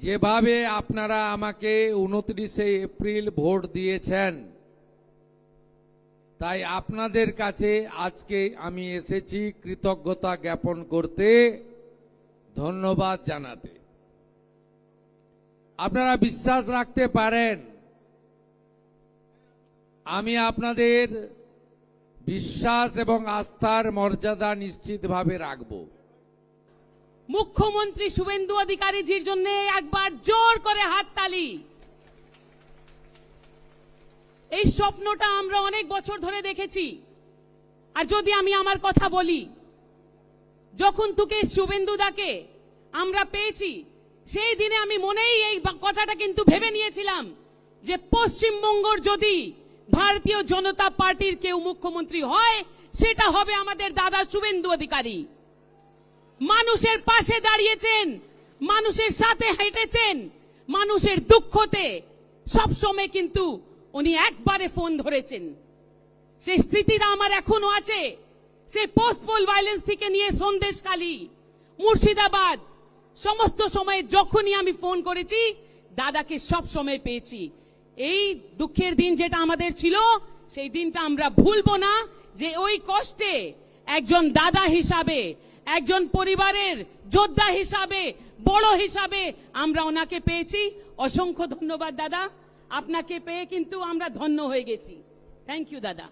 যেভাবে আপনারা আমাকে 29শে এপ্রিল ভোট দিয়েছেন, তাই আপনাদের কাছে আজকে আমি এসেছি কৃতজ্ঞতা জ্ঞাপন করতে, ধন্যবাদ জানাতে। আপনারা বিশ্বাস রাখতে পারেন আমি আপনাদের বিশ্বাস এবং আস্থার মর্যাদা নিশ্চিতভাবে রাখব। মুখ্যমন্ত্রী শুভেন্দু অধিকারীজির জন্য একবার জোর করে হাততালি। এই স্বপ্নটা আমরা অনেক বছর ধরে দেখেছি। আর যদি আমি আমার কথা বলি, যখন তোকে শুভেন্দু দাকে আমরা পেয়েছি, সেই দিনে আমি মনেই এই কথাটা কিন্তু ভেবে নিয়েছিলাম যে পশ্চিমবঙ্গের যদি ভারতীয় জনতা পার্টির কেউ মুখ্যমন্ত্রী হয়, সেটা হবে আমাদের দাদা শুভেন্দু অধিকারী। মানুষের পাশে দাঁড়িয়েছেন, মানুষের সাথে হেঁটেছেন, মানুষের দুঃখতে সবসময় কিন্তু উনি একবারে ফোন ধরেছেন। সেই স্মৃতিটা আমার এখনো আছে। সেই পোস্ট পোল ভায়োলেন্স থেকে নিয়ে সন্দেশখালী, মুর্শিদাবাদ, সমস্ত সময়ে যখনই আমি ফোন করেছি দাদাকে সব সময় পেয়েছি। এই দুঃখের দিন যেটা আমাদের ছিল, সেই দিনটা আমরা ভুলবো না। যে ওই কষ্টে একজন দাদা হিসাবে, একজন পরিবারের যোদ্ধা হিসাবে, বড় হিসাবে আমরা ওনাকে পেয়েছি। অসংখ্য ধন্যবাদ দাদা, আপনাকে পেয়ে কিন্তু আমরা ধন্য হয়ে গেছি। থ্যাংক ইউ দাদা।